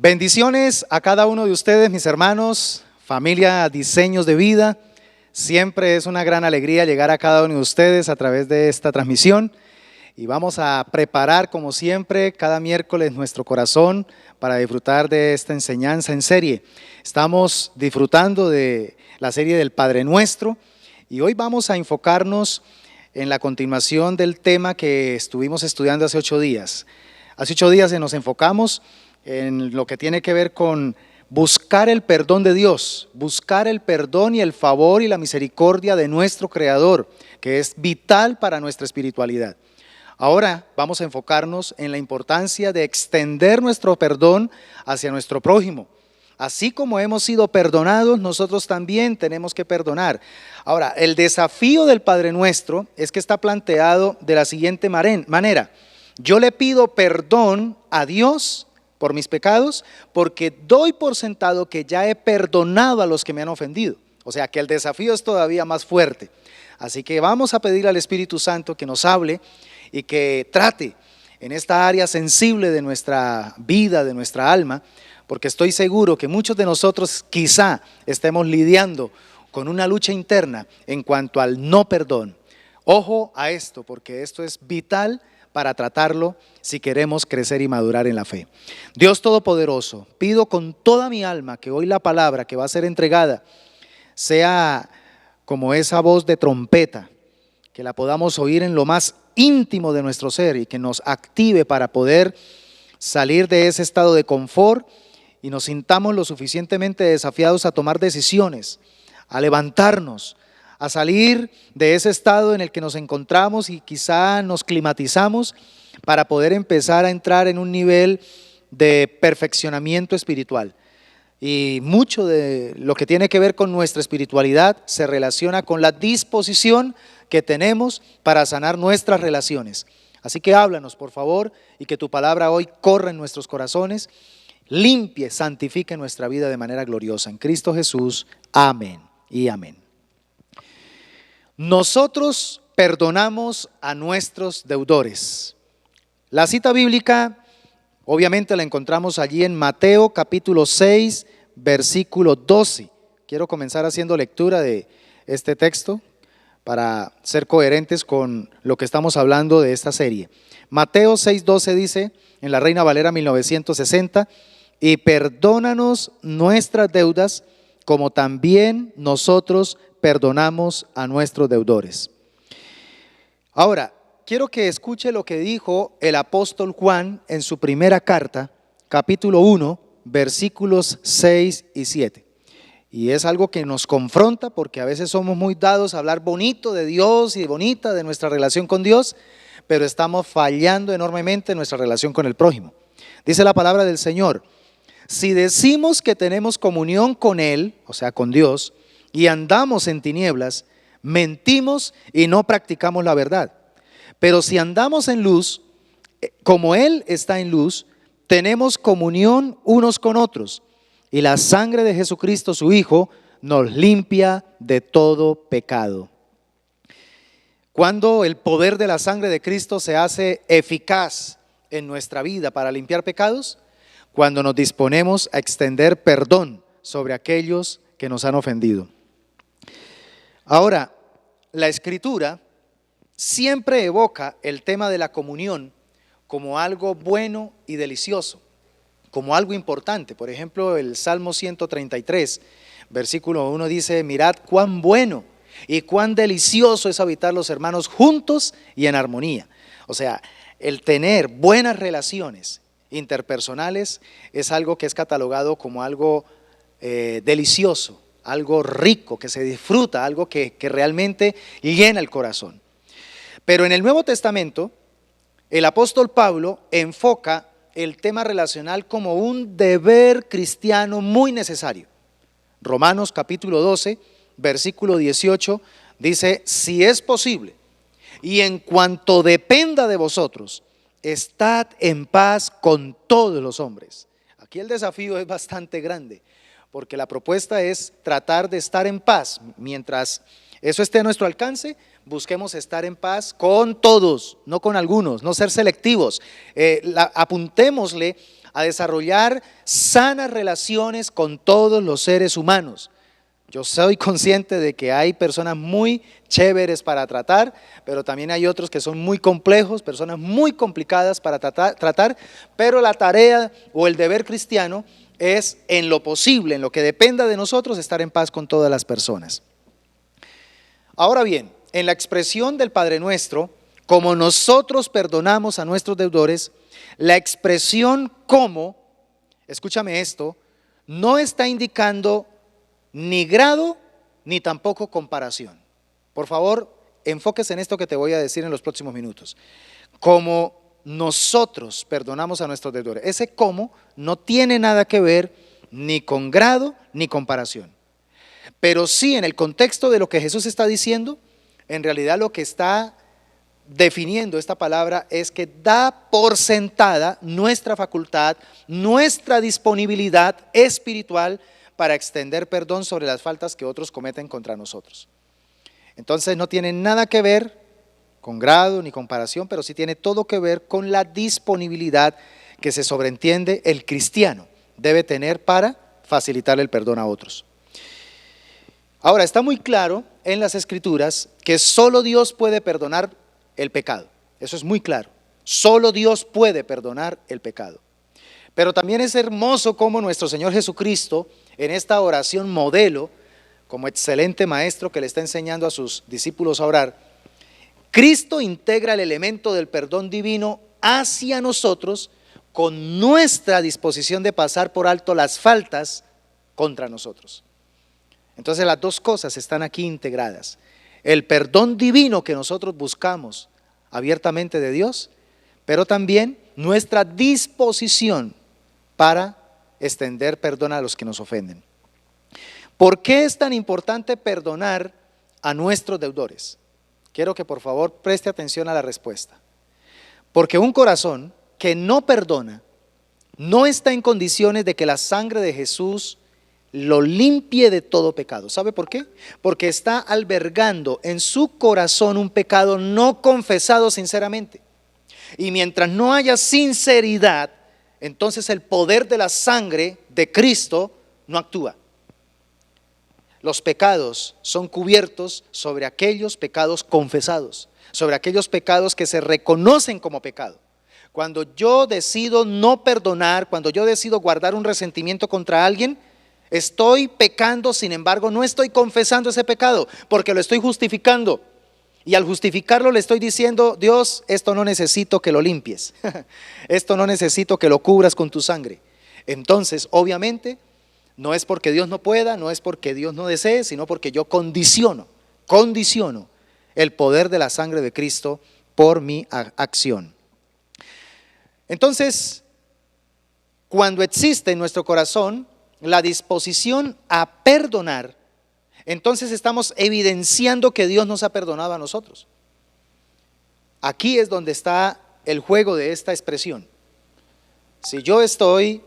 Bendiciones a cada uno de ustedes, mis hermanos, familia Diseños de Vida. Siempre es una gran alegría llegar a cada uno de ustedes a través de esta transmisión. Y vamos a preparar, como siempre, cada miércoles nuestro corazón para disfrutar de esta enseñanza en serie. Estamos disfrutando de la serie del Padre Nuestro y hoy vamos a enfocarnos en la continuación del tema que estuvimos estudiando hace 8 días. Hace 8 días nos enfocamos en lo que tiene que ver con buscar el perdón de Dios, buscar el perdón y el favor y la misericordia de nuestro Creador, que es vital para nuestra espiritualidad. Ahora vamos a enfocarnos en la importancia de extender nuestro perdón hacia nuestro prójimo. Así como hemos sido perdonados, nosotros también tenemos que perdonar. Ahora, el desafío del Padre Nuestro es que está planteado de la siguiente manera. Yo le pido perdón a Dios por mis pecados, porque doy por sentado que ya he perdonado a los que me han ofendido. O sea que el desafío es todavía más fuerte. Así que vamos a pedir al Espíritu Santo que nos hable y que trate en esta área sensible de nuestra vida, de nuestra alma, porque estoy seguro que muchos de nosotros quizá estemos lidiando con una lucha interna en cuanto al no perdón. Ojo a esto, porque esto es vital para tratarlo si queremos crecer y madurar en la fe. Dios Todopoderoso, pido con toda mi alma que hoy la palabra que va a ser entregada sea como esa voz de trompeta, que la podamos oír en lo más íntimo de nuestro ser y que nos active para poder salir de ese estado de confort y nos sintamos lo suficientemente desafiados a tomar decisiones, a levantarnos, a salir de ese estado en el que nos encontramos y quizá nos climatizamos para poder empezar a entrar en un nivel de perfeccionamiento espiritual. Y mucho de lo que tiene que ver con nuestra espiritualidad se relaciona con la disposición que tenemos para sanar nuestras relaciones. Así que háblanos, por favor, y que tu palabra hoy corra en nuestros corazones, limpie, santifique nuestra vida de manera gloriosa. En Cristo Jesús, amén y amén. Nosotros perdonamos a nuestros deudores. La cita bíblica obviamente la encontramos allí en Mateo capítulo 6, versículo 12. Quiero comenzar haciendo lectura de este texto para ser coherentes con lo que estamos hablando de esta serie. Mateo 6:12 dice, en la Reina Valera 1960, y perdónanos nuestras deudas como también nosotros perdonamos a nuestros deudores. Ahora, quiero que escuche lo que dijo el apóstol Juan en su primera carta, capítulo 1, versículos 6 y 7. Y es algo que nos confronta porque a veces somos muy dados a hablar bonito de Dios y bonita de nuestra relación con Dios, pero estamos fallando enormemente en nuestra relación con el prójimo. Dice la palabra del Señor, si decimos que tenemos comunión con Él, o sea, con Dios, y andamos en tinieblas, mentimos y no practicamos la verdad. Pero si andamos en luz, como Él está en luz, tenemos comunión unos con otros. Y la sangre de Jesucristo, su Hijo, nos limpia de todo pecado. Cuando el poder de la sangre de Cristo se hace eficaz en nuestra vida para limpiar pecados, cuando nos disponemos a extender perdón sobre aquellos que nos han ofendido. Ahora, la Escritura siempre evoca el tema de la comunión como algo bueno y delicioso, como algo importante. Por ejemplo, el Salmo 133, versículo 1 dice, mirad cuán bueno y cuán delicioso es habitar los hermanos juntos y en armonía. O sea, el tener buenas relaciones interpersonales es algo que es catalogado como algo delicioso, algo rico, que se disfruta, algo que realmente llena el corazón. Pero en el Nuevo Testamento, el apóstol Pablo enfoca el tema relacional como un deber cristiano muy necesario. Romanos capítulo 12, versículo 18, dice, si es posible, y en cuanto dependa de vosotros, estad en paz con todos los hombres. Aquí el desafío es bastante grande, porque la propuesta es tratar de estar en paz. Mientras eso esté a nuestro alcance, busquemos estar en paz con todos, no con algunos, no ser selectivos. Apuntémosle a desarrollar sanas relaciones con todos los seres humanos. Yo soy consciente de que hay personas muy chéveres para tratar, pero también hay otros que son muy complejos, personas muy complicadas para tratar, pero la tarea o el deber cristiano es, en lo posible, en lo que dependa de nosotros, estar en paz con todas las personas. Ahora bien, en la expresión del Padre Nuestro, como nosotros perdonamos a nuestros deudores, la expresión como, escúchame esto, no está indicando ni grado ni tampoco comparación. Por favor, enfóquese en esto que te voy a decir en los próximos minutos. Como nosotros perdonamos a nuestros deudores. Ese cómo no tiene nada que ver ni con grado ni comparación. Pero sí, en el contexto de lo que Jesús está diciendo, en realidad lo que está definiendo esta palabra es que da por sentada nuestra facultad, nuestra disponibilidad espiritual para extender perdón sobre las faltas que otros cometen contra nosotros. Entonces no tiene nada que ver con grado ni comparación, pero sí tiene todo que ver con la disponibilidad que se sobreentiende el cristiano debe tener para facilitar el perdón a otros. Ahora, está muy claro en las Escrituras que solo Dios puede perdonar el pecado. Eso es muy claro. Solo Dios puede perdonar el pecado. Pero también es hermoso cómo nuestro Señor Jesucristo, en esta oración modelo, como excelente maestro que le está enseñando a sus discípulos a orar, Cristo integra el elemento del perdón divino hacia nosotros con nuestra disposición de pasar por alto las faltas contra nosotros. Entonces las dos cosas están aquí integradas. El perdón divino que nosotros buscamos abiertamente de Dios, pero también nuestra disposición para extender perdón a los que nos ofenden. ¿Por qué es tan importante perdonar a nuestros deudores? Quiero que por favor preste atención a la respuesta. Porque un corazón que no perdona no está en condiciones de que la sangre de Jesús lo limpie de todo pecado. ¿Sabe por qué? Porque está albergando en su corazón un pecado no confesado sinceramente. Y mientras no haya sinceridad, entonces el poder de la sangre de Cristo no actúa. Los pecados son cubiertos sobre aquellos pecados confesados, sobre aquellos pecados que se reconocen como pecado. Cuando yo decido no perdonar, cuando yo decido guardar un resentimiento contra alguien, estoy pecando, sin embargo, no estoy confesando ese pecado, porque lo estoy justificando. Y al justificarlo le estoy diciendo, Dios, esto no necesito que lo limpies, esto no necesito que lo cubras con tu sangre. Entonces, obviamente, no es porque Dios no pueda, no es porque Dios no desee, sino porque yo condiciono el poder de la sangre de Cristo por mi acción. Entonces, cuando existe en nuestro corazón la disposición a perdonar, entonces estamos evidenciando que Dios nos ha perdonado a nosotros. Aquí es donde está el juego de esta expresión. Si yo estoy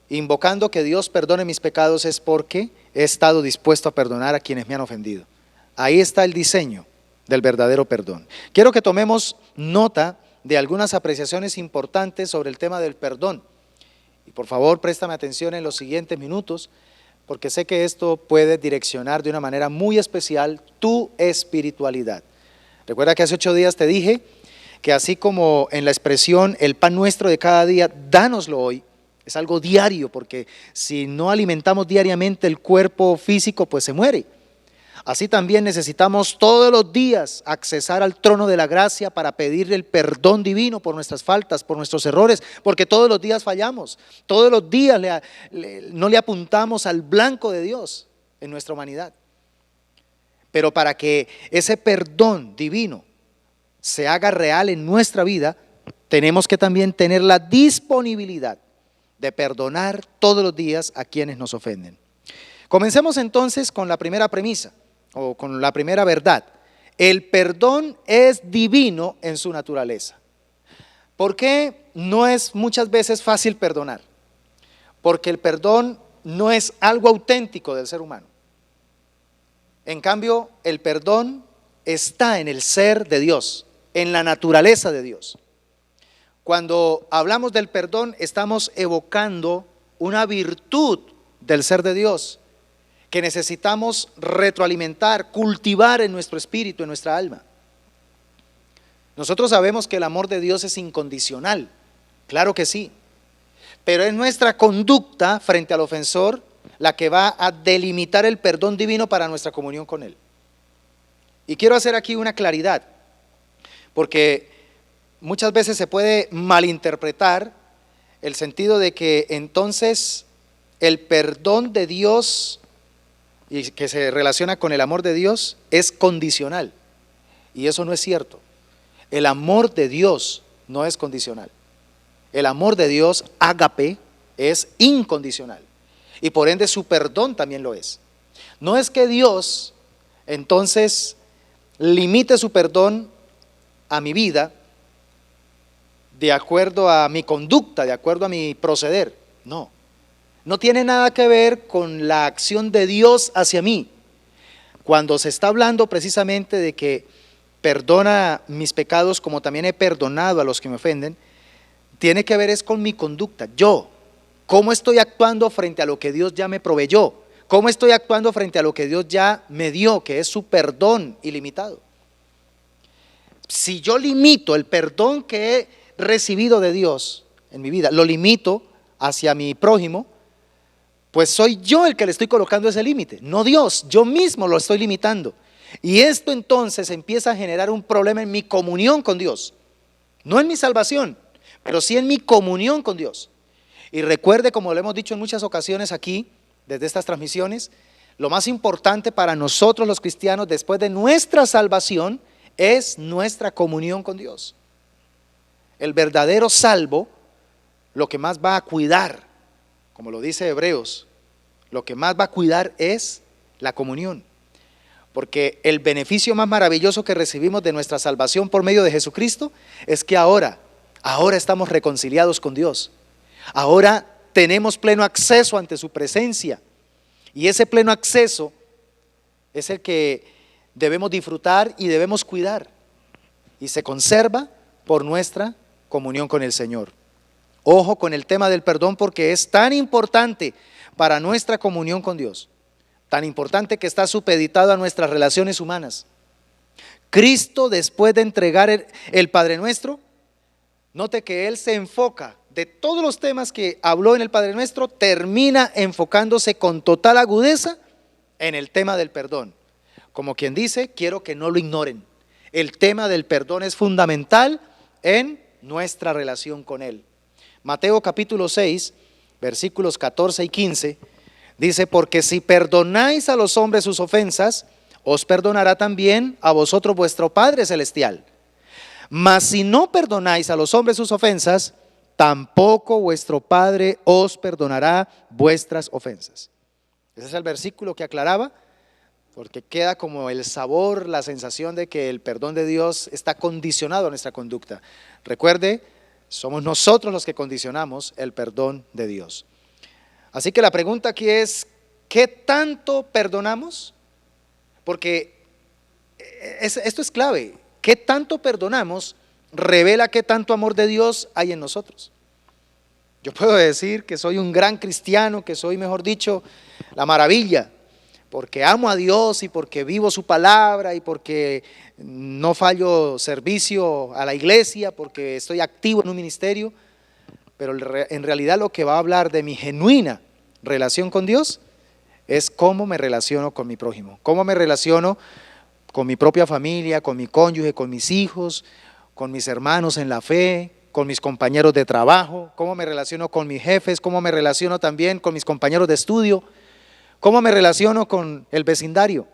invocando que Dios perdone mis pecados, es porque he estado dispuesto a perdonar a quienes me han ofendido. Ahí está el diseño del verdadero perdón. Quiero que tomemos nota de algunas apreciaciones importantes sobre el tema del perdón. Y por favor, préstame atención en los siguientes minutos, porque sé que esto puede direccionar de una manera muy especial tu espiritualidad. Recuerda que hace 8 días te dije que así como en la expresión el pan nuestro de cada día, dánoslo hoy, es algo diario, porque si no alimentamos diariamente el cuerpo físico, pues se muere. Así también necesitamos todos los días accesar al trono de la gracia para pedirle el perdón divino por nuestras faltas, por nuestros errores, porque todos los días fallamos, todos los días no le apuntamos al blanco de Dios en nuestra humanidad. Pero para que ese perdón divino se haga real en nuestra vida, tenemos que también tener la disponibilidad de perdonar todos los días a quienes nos ofenden. Comencemos entonces con la primera premisa, o con la primera verdad. El perdón es divino en su naturaleza. ¿Por qué no es muchas veces fácil perdonar? Porque el perdón no es algo auténtico del ser humano. En cambio, el perdón está en el ser de Dios, en la naturaleza de Dios. Cuando hablamos del perdón, estamos evocando una virtud del ser de Dios que necesitamos retroalimentar, cultivar en nuestro espíritu, en nuestra alma. Nosotros sabemos que el amor de Dios es incondicional, claro que sí, pero es nuestra conducta frente al ofensor la que va a delimitar el perdón divino para nuestra comunión con Él. Y quiero hacer aquí una claridad, porque muchas veces se puede malinterpretar el sentido de que entonces el perdón de Dios, y que se relaciona con el amor de Dios, es condicional. Y eso no es cierto. El amor de Dios no es condicional. El amor de Dios, ágape, es incondicional. Y por ende su perdón también lo es. No es que Dios entonces limite su perdón a mi vida de acuerdo a mi conducta, de acuerdo a mi proceder. No. No tiene nada que ver con la acción de Dios hacia mí. Cuando se está hablando precisamente de que perdona mis pecados como también he perdonado a los que me ofenden, tiene que ver es con mi conducta. Yo, ¿cómo estoy actuando frente a lo que Dios ya me proveyó? ¿Cómo estoy actuando frente a lo que Dios ya me dio, que es su perdón ilimitado? Si yo limito el perdón que he recibido de Dios en mi vida, lo limito hacia mi prójimo, pues soy yo el que le estoy colocando ese límite, no Dios, yo mismo lo estoy limitando. Y esto entonces empieza a generar un problema en mi comunión con Dios, no en mi salvación, pero sí en mi comunión con Dios. Y recuerde, como lo hemos dicho en muchas ocasiones aquí, desde estas transmisiones, lo más importante para nosotros los cristianos después de nuestra salvación es nuestra comunión con Dios. El verdadero salvo, lo que más va a cuidar, como lo dice Hebreos, lo que más va a cuidar es la comunión. Porque el beneficio más maravilloso que recibimos de nuestra salvación por medio de Jesucristo es que ahora estamos reconciliados con Dios. Ahora tenemos pleno acceso ante su presencia. Y ese pleno acceso es el que debemos disfrutar y debemos cuidar. Y se conserva por nuestra comunión con el Señor. Ojo con el tema del perdón porque es tan importante para nuestra comunión con Dios. Tan importante que está supeditado a nuestras relaciones humanas. Cristo, después de entregar el Padre Nuestro, note que Él se enfoca, de todos los temas que habló en el Padre Nuestro, termina enfocándose con total agudeza en el tema del perdón. Como quien dice, quiero que no lo ignoren. El tema del perdón es fundamental en nuestra relación con Él. Mateo capítulo 6, versículos 14 y 15, dice, porque si perdonáis a los hombres sus ofensas, os perdonará también a vosotros vuestro Padre Celestial. Mas si no perdonáis a los hombres sus ofensas, tampoco vuestro Padre os perdonará vuestras ofensas. Ese es el versículo que aclaraba, porque queda como el sabor, la sensación de que el perdón de Dios está condicionado a nuestra conducta. Recuerde, somos nosotros los que condicionamos el perdón de Dios. Así que la pregunta aquí es, ¿qué tanto perdonamos? Porque esto es clave. ¿Qué tanto perdonamos? Revela qué tanto amor de Dios hay en nosotros. Yo puedo decir que soy un gran cristiano, que soy, mejor dicho, la maravilla, porque amo a Dios y porque vivo su palabra y porque no fallo servicio a la iglesia, porque estoy activo en un ministerio, pero en realidad lo que va a hablar de mi genuina relación con Dios es cómo me relaciono con mi prójimo, cómo me relaciono con mi propia familia, con mi cónyuge, con mis hijos, con mis hermanos en la fe, con mis compañeros de trabajo, cómo me relaciono con mis jefes, cómo me relaciono también con mis compañeros de estudio, cómo me relaciono con el vecindario.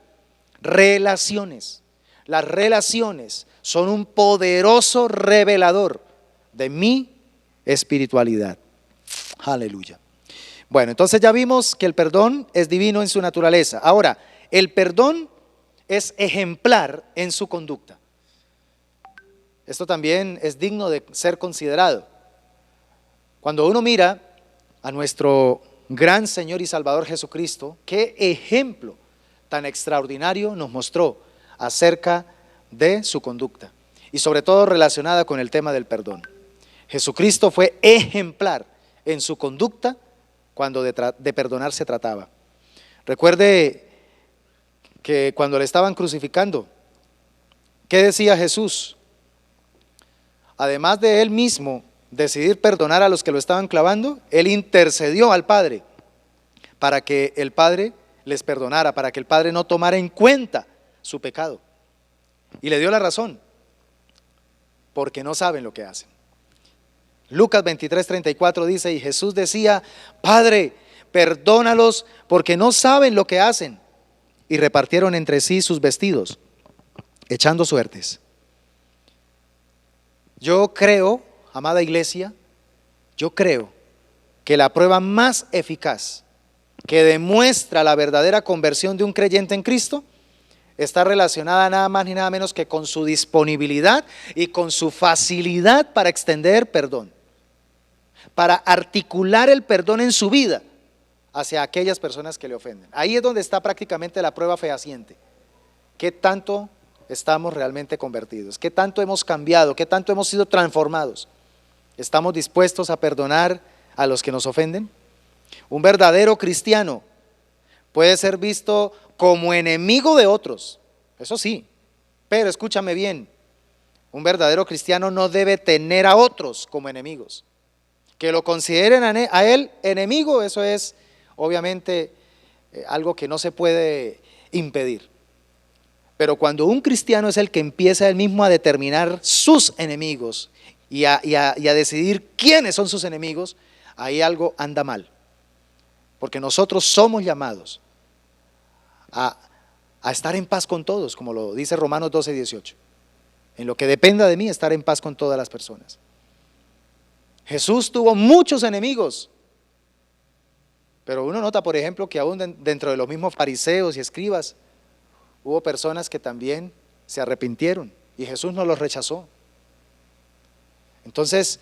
Relaciones. Las relaciones son un poderoso revelador de mi espiritualidad. Aleluya. Bueno, entonces ya vimos que el perdón es divino en su naturaleza. Ahora, el perdón es ejemplar en su conducta. Esto también es digno de ser considerado. Cuando uno mira a nuestro gran Señor y Salvador Jesucristo, qué ejemplo tan extraordinario nos mostró acerca de su conducta y sobre todo relacionada con el tema del perdón. Jesucristo fue ejemplar en su conducta cuando de perdonar se trataba. Recuerde que cuando le estaban crucificando, ¿qué decía Jesús? Además de él mismo decidir perdonar a los que lo estaban clavando, él intercedió al Padre para que el Padre les perdonara, para que el Padre no tomara en cuenta su pecado. Y le dio la razón, porque no saben lo que hacen. Lucas 23:34 dice, y Jesús decía, Padre, perdónalos porque no saben lo que hacen. Y repartieron entre sí sus vestidos, echando suertes. Yo creo, amada iglesia, yo creo que la prueba más eficaz que demuestra la verdadera conversión de un creyente en Cristo está relacionada nada más ni nada menos que con su disponibilidad y con su facilidad para extender perdón, para articular el perdón en su vida hacia aquellas personas que le ofenden. Ahí es donde está prácticamente la prueba fehaciente. ¿Qué tanto estamos realmente convertidos? ¿Qué tanto hemos cambiado? ¿Qué tanto hemos sido transformados? ¿Estamos dispuestos a perdonar a los que nos ofenden? Un verdadero cristiano puede ser visto como enemigo de otros, eso sí, pero escúchame bien, un verdadero cristiano no debe tener a otros como enemigos. Que lo consideren a él enemigo, eso es obviamente algo que no se puede impedir. Pero cuando un cristiano es el que empieza él mismo a determinar sus enemigos y a decidir quiénes son sus enemigos, ahí algo anda mal. Porque nosotros somos llamados a estar en paz con todos, como lo dice Romanos 12:18. En lo que dependa de mí, estar en paz con todas las personas. Jesús tuvo muchos enemigos, pero uno nota, por ejemplo, que aún dentro de los mismos fariseos y escribas, hubo personas que también se arrepintieron y Jesús no los rechazó. Entonces,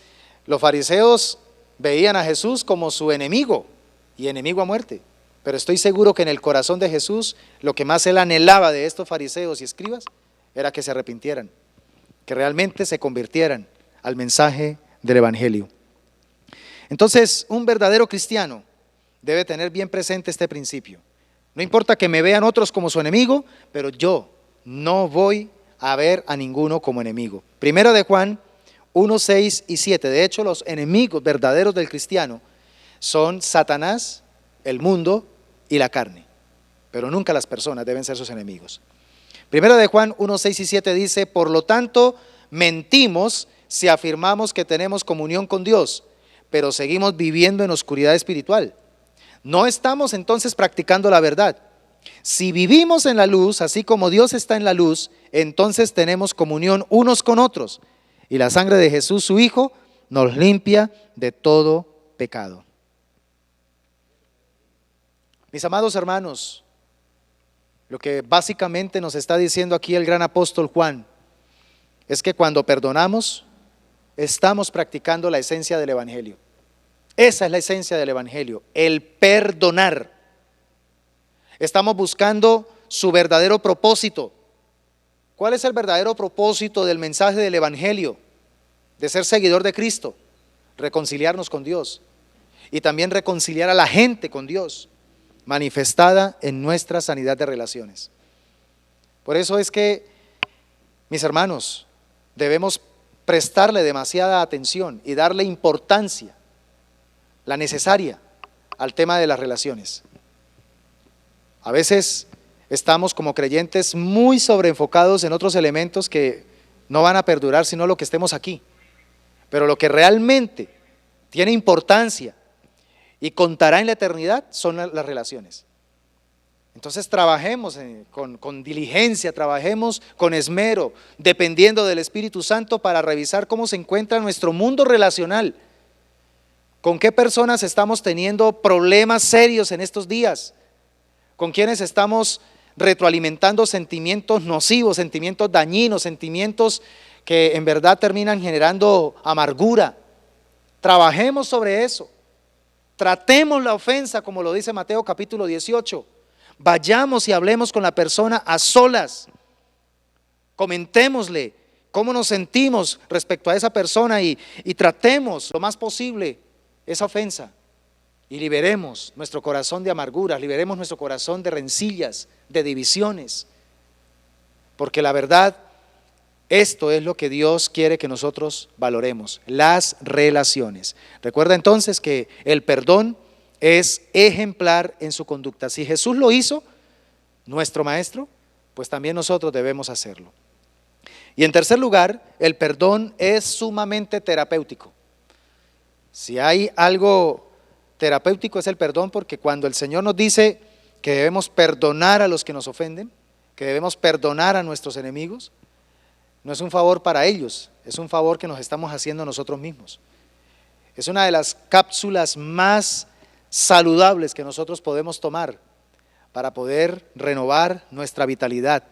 los fariseos veían a Jesús como su enemigo y enemigo a muerte. Pero estoy seguro que en el corazón de Jesús, lo que más él anhelaba de estos fariseos y escribas era que se arrepintieran, que realmente se convirtieran al mensaje del Evangelio. Entonces, un verdadero cristiano debe tener bien presente este principio. No importa que me vean otros como su enemigo, pero yo no voy a ver a ninguno como enemigo. Primera de Juan 1:6 y 7. De hecho, los enemigos verdaderos del cristiano son Satanás, el mundo y la carne, pero nunca las personas deben ser sus enemigos. Primera de Juan 1:6 y 7 dice, por lo tanto, mentimos si afirmamos que tenemos comunión con Dios, pero seguimos viviendo en oscuridad espiritual. No estamos entonces practicando la verdad. Si vivimos en la luz, así como Dios está en la luz, entonces tenemos comunión unos con otros, y la sangre de Jesús, su Hijo, nos limpia de todo pecado. Mis amados hermanos, lo que básicamente nos está diciendo aquí el gran apóstol Juan es que cuando perdonamos, estamos practicando la esencia del Evangelio. Esa es la esencia del Evangelio, el perdonar. Estamos buscando su verdadero propósito. ¿Cuál es el verdadero propósito del mensaje del Evangelio? De ser seguidor de Cristo, reconciliarnos con Dios y también reconciliar a la gente con Dios, manifestada en nuestra sanidad de relaciones. Por eso es que, mis hermanos, debemos prestarle demasiada atención y darle importancia, la necesaria, al tema de las relaciones. A veces estamos como creyentes muy sobreenfocados en otros elementos que no van a perdurar sino lo que estemos aquí. Pero lo que realmente tiene importancia y contará en la eternidad son las relaciones. Entonces trabajemos con diligencia, trabajemos con esmero, dependiendo del Espíritu Santo para revisar cómo se encuentra nuestro mundo relacional. ¿Con qué personas estamos teniendo problemas serios en estos días? ¿Con quiénes estamos retroalimentando sentimientos nocivos, sentimientos dañinos, sentimientos que en verdad terminan generando amargura? Trabajemos sobre eso. Tratemos la ofensa, como lo dice Mateo capítulo 18. Vayamos y hablemos con la persona a solas. Comentémosle cómo nos sentimos respecto a esa persona y tratemos lo más posible esa ofensa y liberemos nuestro corazón de amarguras, liberemos nuestro corazón de rencillas, de divisiones, porque la verdad, esto es lo que Dios quiere que nosotros valoremos, las relaciones. Recuerda entonces que el perdón es ejemplar en su conducta. Si Jesús lo hizo, nuestro maestro, pues también nosotros debemos hacerlo. Y en tercer lugar, el perdón es sumamente terapéutico. Si hay algo terapéutico es el perdón, porque cuando el Señor nos dice que debemos perdonar a los que nos ofenden, que debemos perdonar a nuestros enemigos, no es un favor para ellos, es un favor que nos estamos haciendo nosotros mismos. Es una de las cápsulas más saludables que nosotros podemos tomar para poder renovar nuestra vitalidad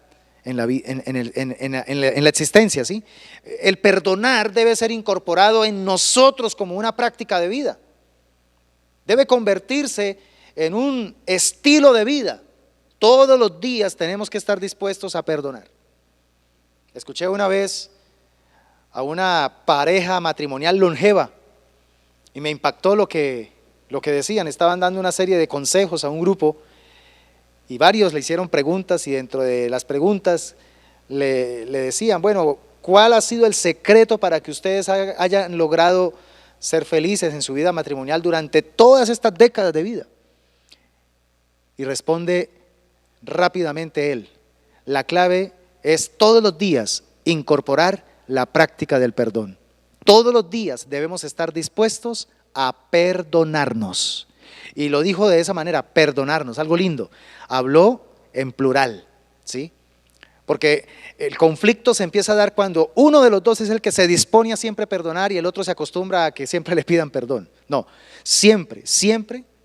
en la existencia, ¿sí? El perdonar debe ser incorporado en nosotros como una práctica de vida. Debe convertirse en un estilo de vida. Todos los días tenemos que estar dispuestos a perdonar. Escuché una vez a una pareja matrimonial longeva y me impactó lo que decían. Estaban dando una serie de consejos a un grupo y varios le hicieron preguntas, y dentro de las preguntas le decían, bueno, ¿cuál ha sido el secreto para que ustedes hayan logrado ser felices en su vida matrimonial durante todas estas décadas de vida? Y responde rápidamente él: la clave es todos los días incorporar la práctica del perdón. Todos los días debemos estar dispuestos a perdonarnos. Y lo dijo de esa manera, perdonarnos, algo lindo. Habló en plural, ¿sí? Porque el conflicto se empieza a dar cuando uno de los dos es el que se dispone a siempre perdonar y el otro se acostumbra a que siempre le pidan perdón. No, siempre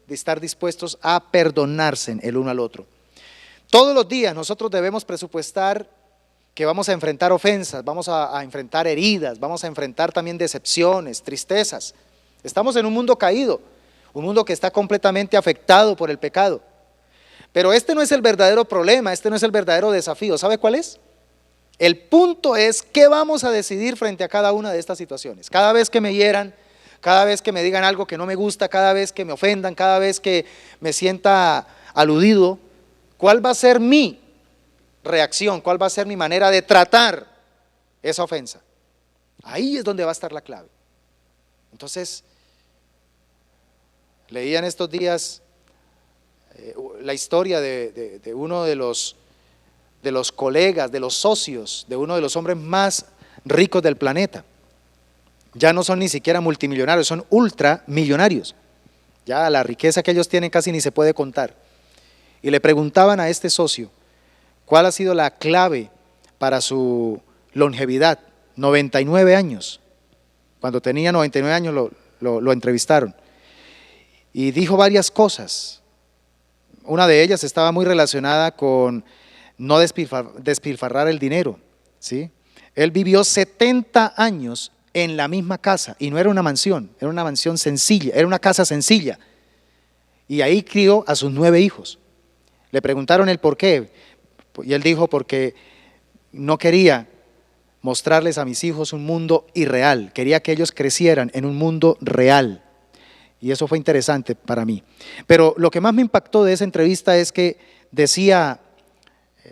de estar dispuestos a perdonarse el uno al otro. Todos los días nosotros debemos presupuestar que vamos a enfrentar ofensas, vamos a enfrentar heridas, vamos a enfrentar también decepciones, tristezas. Estamos en un mundo caído, un mundo que está completamente afectado por el pecado. Pero este no es el verdadero problema, este no es el verdadero desafío. ¿Sabe cuál es? El punto es qué vamos a decidir frente a cada una de estas situaciones. Cada vez que me hieran, cada vez que me digan algo que no me gusta, cada vez que me ofendan, cada vez que me sienta aludido, ¿cuál va a ser mi reacción? ¿Cuál va a ser mi manera de tratar esa ofensa? Ahí es donde va a estar la clave. Entonces, leía en estos días la historia de uno de los colegas, de los socios, de uno de los hombres más ricos del planeta. Ya no son ni siquiera multimillonarios, son ultramillonarios. Ya la riqueza que ellos tienen casi ni se puede contar. Y le preguntaban a este socio, ¿cuál ha sido la clave para su longevidad? 99 años. Cuando tenía 99 años lo entrevistaron. Y dijo varias cosas. Una de ellas estaba muy relacionada con no despilfarrar el dinero, ¿sí? Él vivió 70 años en la misma casa y no era una mansión, era una mansión sencilla, era una casa sencilla. Y ahí crió a sus 9 hijos. Le preguntaron el por qué y él dijo: porque no quería mostrarles a mis hijos un mundo irreal, quería que ellos crecieran en un mundo real. Y eso fue interesante para mí. Pero lo que más me impactó de esa entrevista es que decía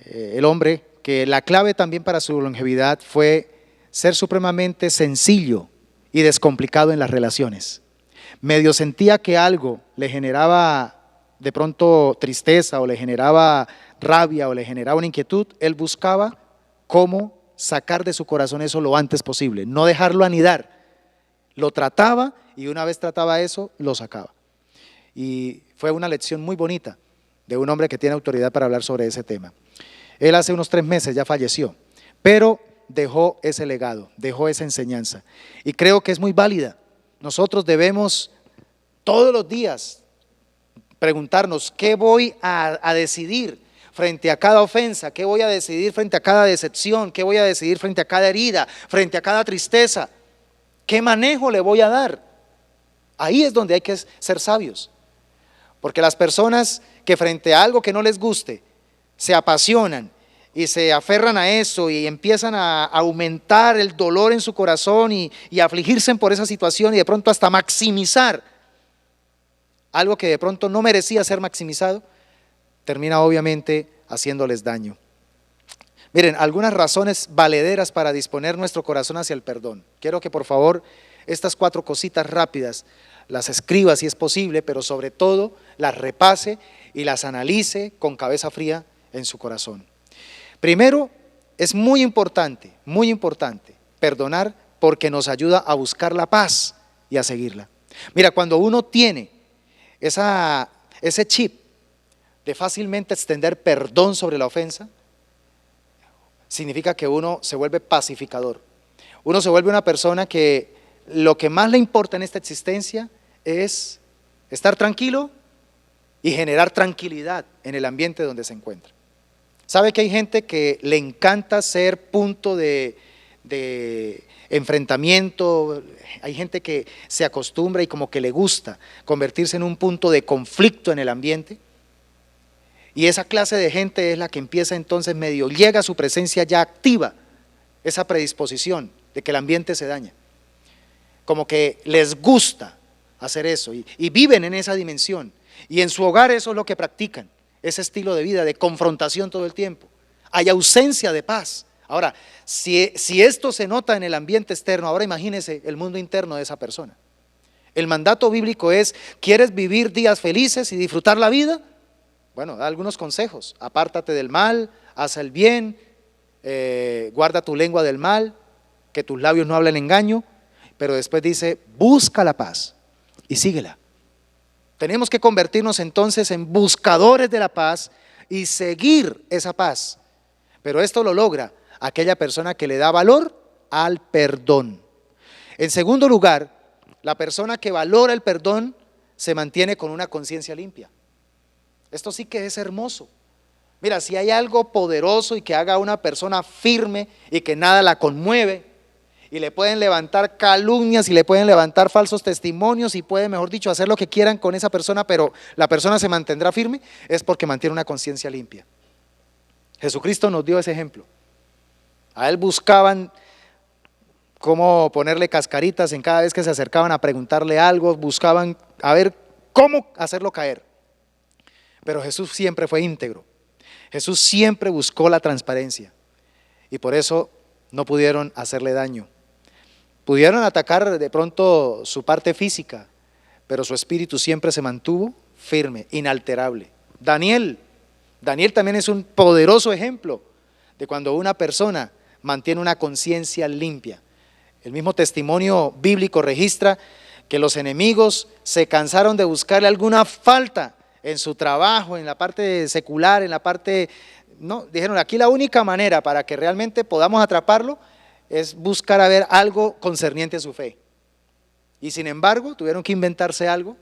el hombre que la clave también para su longevidad fue ser supremamente sencillo y descomplicado en las relaciones. Medio sentía que algo le generaba de pronto tristeza o le generaba rabia o le generaba una inquietud, él buscaba cómo sacar de su corazón eso lo antes posible, no dejarlo anidar. Lo trataba y una vez trataba eso, lo sacaba. Y fue una lección muy bonita de un hombre que tiene autoridad para hablar sobre ese tema. Él hace unos 3 meses ya falleció, pero dejó ese legado, dejó esa enseñanza. Y creo que es muy válida. Nosotros debemos todos los días preguntarnos qué voy a decidir frente a cada ofensa, qué voy a decidir frente a cada decepción, qué voy a decidir frente a cada herida, frente a cada tristeza. ¿Qué manejo le voy a dar? Ahí es donde hay que ser sabios. Porque las personas que frente a algo que no les guste, se apasionan y se aferran a eso y empiezan a aumentar el dolor en su corazón y a afligirse por esa situación y de pronto hasta maximizar algo que de pronto no merecía ser maximizado, termina obviamente haciéndoles daño. Miren, algunas razones valederas para disponer nuestro corazón hacia el perdón. Quiero que por favor estas 4 cositas rápidas las escriba si es posible, pero sobre todo las repase y las analice con cabeza fría en su corazón. Primero, es muy importante perdonar porque nos ayuda a buscar la paz y a seguirla. Mira, cuando uno tiene ese chip de fácilmente extender perdón sobre la ofensa, significa que uno se vuelve pacificador. Uno se vuelve una persona que lo que más le importa en esta existencia es estar tranquilo y generar tranquilidad en el ambiente donde se encuentra. ¿Sabe que hay gente que le encanta ser punto de enfrentamiento? Hay gente que se acostumbra y como que le gusta convertirse en un punto de conflicto en el ambiente. Y esa clase de gente es la que empieza entonces medio, llega a su presencia ya activa, esa predisposición de que el ambiente se daña. Como que les gusta hacer eso y viven en esa dimensión. Y en su hogar eso es lo que practican, ese estilo de vida de confrontación todo el tiempo. Hay ausencia de paz. Ahora, si esto se nota en el ambiente externo, ahora imagínese el mundo interno de esa persona. El mandato bíblico es: ¿quieres vivir días felices y disfrutar la vida? Bueno, da algunos consejos: apártate del mal, haz el bien, guarda tu lengua del mal, que tus labios no hablen engaño. Pero después dice: busca la paz y síguela. Tenemos que convertirnos entonces en buscadores de la paz y seguir esa paz. Pero esto lo logra aquella persona que le da valor al perdón. En segundo lugar, la persona que valora el perdón se mantiene con una conciencia limpia. Esto sí que es hermoso. Mira, si hay algo poderoso y que haga a una persona firme y que nada la conmueve, y le pueden levantar calumnias y le pueden levantar falsos testimonios y pueden, mejor dicho, hacer lo que quieran con esa persona, pero la persona se mantendrá firme, es porque mantiene una conciencia limpia. Jesucristo nos dio ese ejemplo. A él buscaban cómo ponerle cascaritas en cada vez que se acercaban a preguntarle algo, buscaban a ver cómo hacerlo caer. Pero Jesús siempre fue íntegro. Jesús siempre buscó la transparencia y por eso no pudieron hacerle daño. Pudieron atacar de pronto su parte física, pero su espíritu siempre se mantuvo firme, inalterable. Daniel también es un poderoso ejemplo de cuando una persona mantiene una conciencia limpia. El mismo testimonio bíblico registra que los enemigos se cansaron de buscarle alguna falta en su trabajo, en la parte secular, en la parte... No, dijeron: aquí la única manera para que realmente podamos atraparlo es buscar a ver algo concerniente a su fe. Y sin embargo, tuvieron que inventarse algo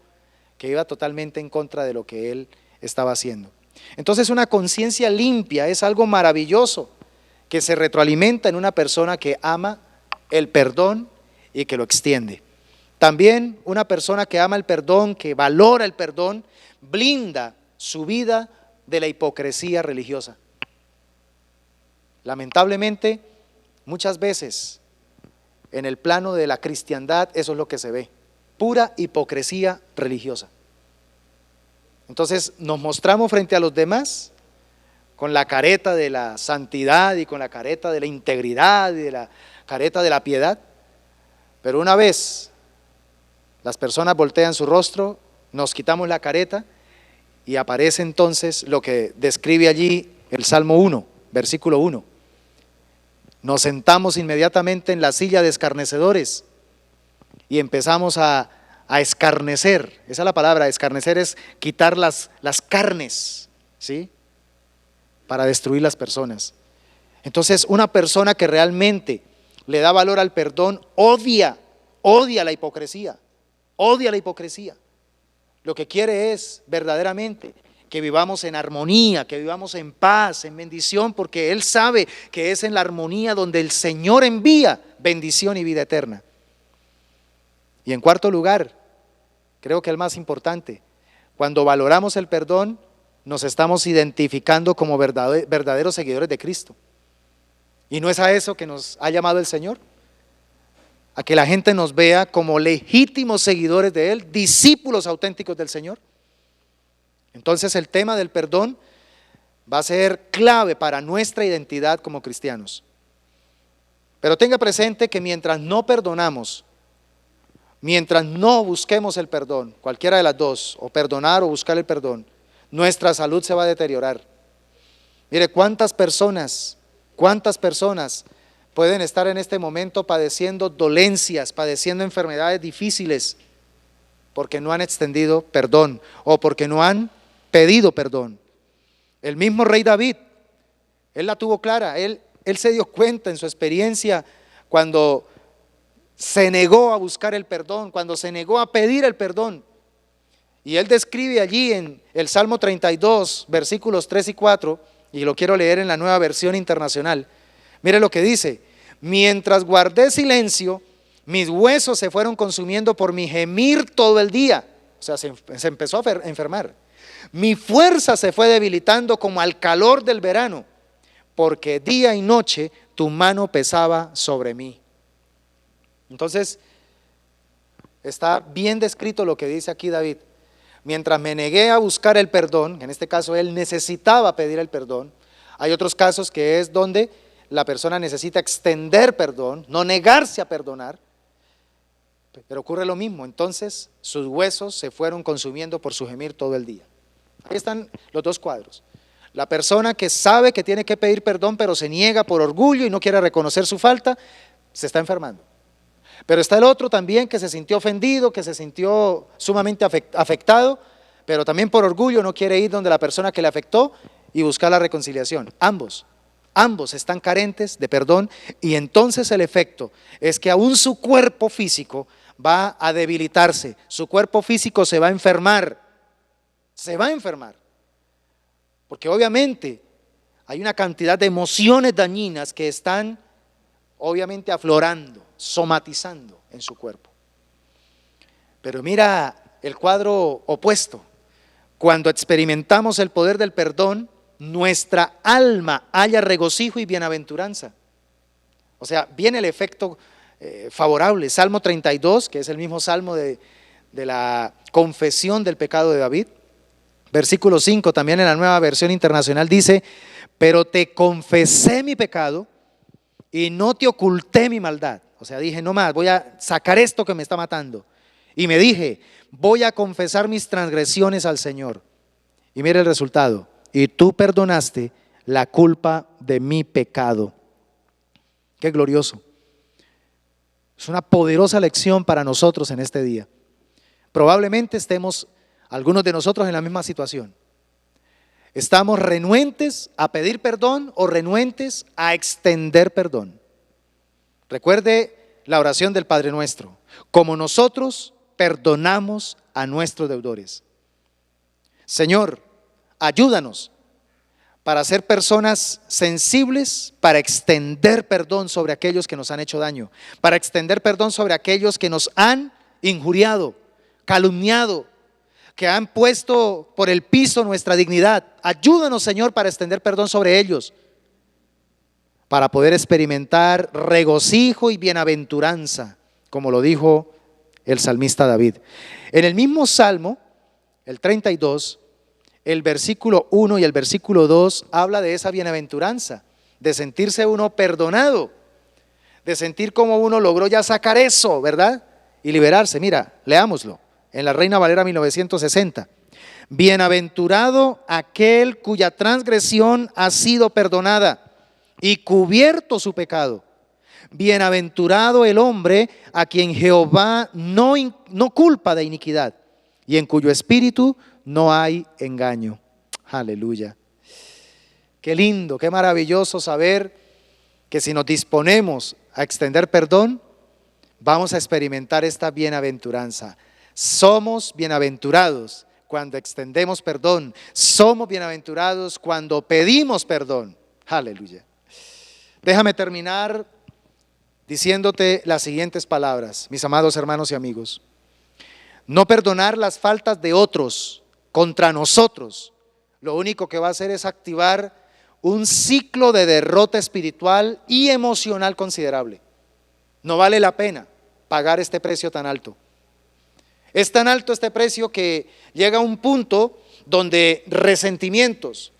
que iba totalmente en contra de lo que él estaba haciendo. Entonces, una conciencia limpia es algo maravilloso que se retroalimenta en una persona que ama el perdón y que lo extiende. También una persona que ama el perdón, que valora el perdón, blinda su vida de la hipocresía religiosa. Lamentablemente, muchas veces en el plano de la cristiandad eso es lo que se ve, pura hipocresía religiosa. Entonces nos mostramos frente a los demás con la careta de la santidad y con la careta de la integridad y de la careta de la piedad, pero una vez las personas voltean su rostro, nos quitamos la careta y aparece entonces lo que describe allí el Salmo 1, versículo 1. Nos sentamos inmediatamente en la silla de escarnecedores y empezamos a escarnecer. Esa es la palabra, escarnecer es quitar las carnes, ¿sí? Para destruir las personas. Entonces, una persona que realmente le da valor al perdón odia la hipocresía, odia la hipocresía. Lo que quiere es verdaderamente que vivamos en armonía, que vivamos en paz, en bendición, porque él sabe que es en la armonía donde el Señor envía bendición y vida eterna. Y en cuarto lugar, creo que el más importante, cuando valoramos el perdón, nos estamos identificando como verdaderos seguidores de Cristo. Y no es a eso que nos ha llamado el Señor, a que la gente nos vea como legítimos seguidores de Él, discípulos auténticos del Señor. Entonces el tema del perdón va a ser clave para nuestra identidad como cristianos. Pero tenga presente que mientras no perdonamos, mientras no busquemos el perdón, cualquiera de las dos, o perdonar o buscar el perdón, nuestra salud se va a deteriorar. Mire, ¿cuántas personas pueden estar en este momento padeciendo dolencias, padeciendo enfermedades difíciles, porque no han extendido perdón o porque no han pedido perdón? El mismo rey David, él la tuvo clara, él se dio cuenta en su experiencia cuando se negó a buscar el perdón, cuando se negó a pedir el perdón. Y él describe allí en el Salmo 32, versículos 3 y 4, y lo quiero leer en la Nueva Versión Internacional. Mire lo que dice: mientras guardé silencio, mis huesos se fueron consumiendo por mi gemir todo el día. O sea, se empezó a enfermar. Mi fuerza se fue debilitando como al calor del verano, porque día y noche tu mano pesaba sobre mí. Entonces, está bien descrito lo que dice aquí David. Mientras me negué a buscar el perdón, en este caso él necesitaba pedir el perdón. Hay otros casos que es donde la persona necesita extender perdón, no negarse a perdonar, pero ocurre lo mismo. Entonces sus huesos se fueron consumiendo por su gemir todo el día. Ahí están los dos cuadros. La persona que sabe que tiene que pedir perdón, pero se niega por orgullo y no quiere reconocer su falta, se está enfermando. Pero está el otro también que se sintió ofendido, que se sintió sumamente afectado, pero también por orgullo no quiere ir donde la persona que le afectó y buscar la reconciliación. Ambos están carentes de perdón, y entonces el efecto es que aún su cuerpo físico va a debilitarse, su cuerpo físico se va a enfermar, porque obviamente hay una cantidad de emociones dañinas que están obviamente aflorando, somatizando en su cuerpo. Pero mira el cuadro opuesto. Cuando experimentamos el poder del perdón, nuestra alma halla regocijo y bienaventuranza. O sea, viene el efecto favorable. Salmo 32, que es el mismo salmo de la confesión del pecado de David. Versículo 5, también en la Nueva Versión Internacional dice: pero te confesé mi pecado y no te oculté mi maldad. O sea, dije, no más, voy a sacar esto que me está matando. Y me dije, voy a confesar mis transgresiones al Señor. Y mire el resultado: y tú perdonaste la culpa de mi pecado. Qué glorioso. Es una poderosa lección para nosotros en este día. Probablemente estemos algunos de nosotros en la misma situación. ¿Estamos renuentes a pedir perdón o renuentes a extender perdón? Recuerde la oración del Padre Nuestro: como nosotros perdonamos a nuestros deudores. Señor, ayúdanos para ser personas sensibles, para extender perdón sobre aquellos que nos han hecho daño, para extender perdón sobre aquellos que nos han injuriado, calumniado, que han puesto por el piso nuestra dignidad. Ayúdanos, Señor, para extender perdón sobre ellos, para poder experimentar regocijo y bienaventuranza, como lo dijo el salmista David. En el mismo Salmo, el 32, el versículo 1 y el versículo 2 habla de esa bienaventuranza, de sentirse uno perdonado, de sentir como uno logró ya sacar eso, ¿verdad? Y liberarse. Mira, leámoslo en la Reina Valera 1960. Bienaventurado aquel cuya transgresión ha sido perdonada y cubierto su pecado. Bienaventurado el hombre a quien Jehová no culpa de iniquidad y en cuyo espíritu no hay engaño. Aleluya. Qué lindo, qué maravilloso saber que si nos disponemos a extender perdón, vamos a experimentar esta bienaventuranza. Somos bienaventurados cuando extendemos perdón. Somos bienaventurados cuando pedimos perdón. Aleluya. Déjame terminar diciéndote las siguientes palabras, mis amados hermanos y amigos. No perdonar las faltas de otros contra nosotros lo único que va a hacer es activar un ciclo de derrota espiritual y emocional considerable. No vale la pena pagar este precio tan alto. Es tan alto este precio que llega a un punto donde resentimientos,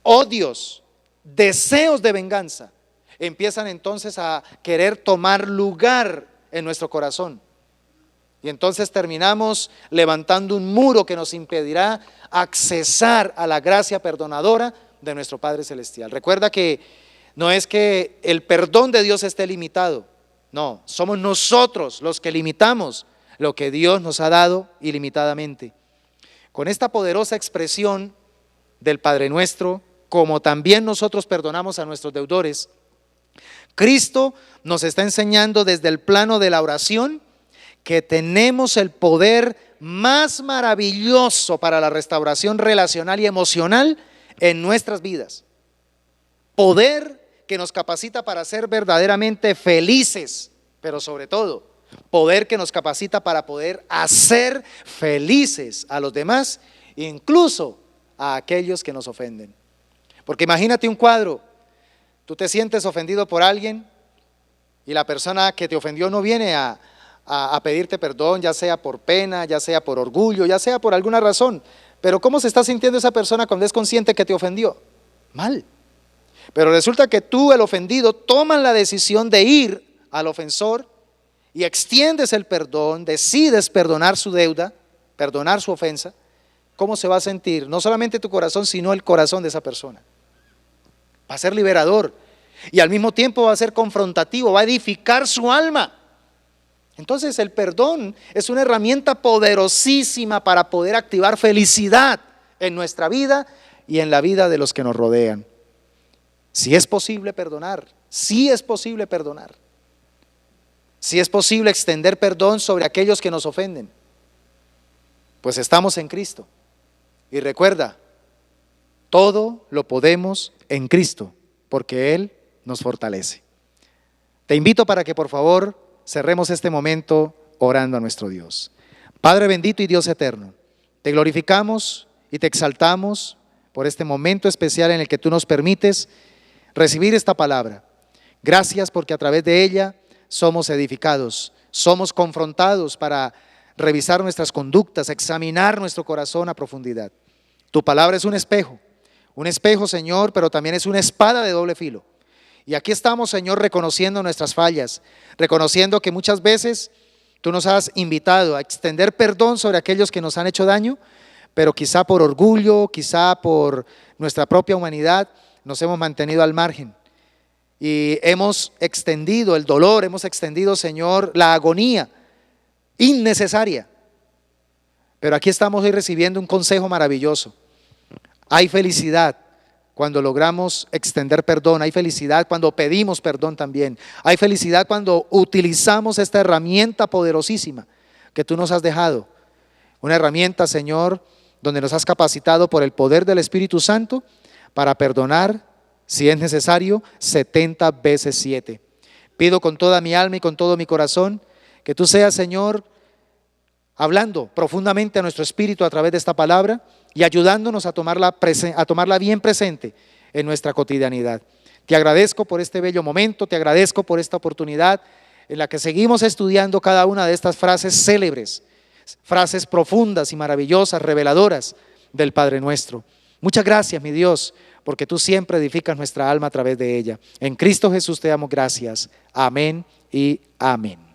odios, deseos de venganza empiezan entonces a querer tomar lugar en nuestro corazón. Y entonces terminamos levantando un muro que nos impedirá accesar a la gracia perdonadora de nuestro Padre Celestial. Recuerda que no es que el perdón de Dios esté limitado, no, somos nosotros los que limitamos lo que Dios nos ha dado ilimitadamente. Con esta poderosa expresión del Padre Nuestro, como también nosotros perdonamos a nuestros deudores, Cristo nos está enseñando desde el plano de la oración que tenemos el poder más maravilloso para la restauración relacional y emocional en nuestras vidas. Poder que nos capacita para ser verdaderamente felices, pero sobre todo, poder que nos capacita para poder hacer felices a los demás, incluso a aquellos que nos ofenden. Porque imagínate un cuadro, tú te sientes ofendido por alguien y la persona que te ofendió no viene a pedirte perdón, ya sea por pena, ya sea por orgullo, ya sea por alguna razón. Pero ¿cómo se está sintiendo esa persona cuando es consciente que te ofendió? Mal. Pero resulta que tú, el ofendido, tomas la decisión de ir al ofensor y extiendes el perdón, decides perdonar su deuda, perdonar su ofensa. ¿Cómo se va a sentir? No solamente tu corazón, sino el corazón de esa persona. Va a ser liberador y al mismo tiempo va a ser confrontativo, va a edificar su alma. Entonces el perdón es una herramienta poderosísima para poder activar felicidad en nuestra vida y en la vida de los que nos rodean. Si es posible perdonar, sí es posible perdonar. Si es posible extender perdón sobre aquellos que nos ofenden. Pues estamos en Cristo. Y recuerda, todo lo podemos en Cristo, porque Él nos fortalece. Te invito para que por favor cerremos este momento orando a nuestro Dios. Padre bendito y Dios eterno, te glorificamos y te exaltamos por este momento especial en el que tú nos permites recibir esta palabra. Gracias porque a través de ella somos edificados, somos confrontados para revisar nuestras conductas, examinar nuestro corazón a profundidad. Tu palabra es un espejo, Señor, pero también es una espada de doble filo. Y aquí estamos, Señor, reconociendo nuestras fallas, reconociendo que muchas veces tú nos has invitado a extender perdón sobre aquellos que nos han hecho daño, pero quizá por orgullo, quizá por nuestra propia humanidad, nos hemos mantenido al margen. Y hemos extendido el dolor, hemos extendido, Señor, la agonía innecesaria. Pero aquí estamos hoy recibiendo un consejo maravilloso. Hay felicidad cuando logramos extender perdón, hay felicidad cuando pedimos perdón también, hay felicidad cuando utilizamos esta herramienta poderosísima que tú nos has dejado. Una herramienta, Señor, donde nos has capacitado por el poder del Espíritu Santo para perdonar, si es necesario, 70 veces 7. Pido con toda mi alma y con todo mi corazón que tú seas, Señor, hablando profundamente a nuestro espíritu a través de esta palabra y ayudándonos a tomarla bien presente en nuestra cotidianidad. Te agradezco por este bello momento, te agradezco por esta oportunidad en la que seguimos estudiando cada una de estas frases célebres, frases profundas y maravillosas, reveladoras del Padre Nuestro. Muchas gracias, mi Dios, porque tú siempre edificas nuestra alma a través de ella. En Cristo Jesús te damos gracias. Amén y amén.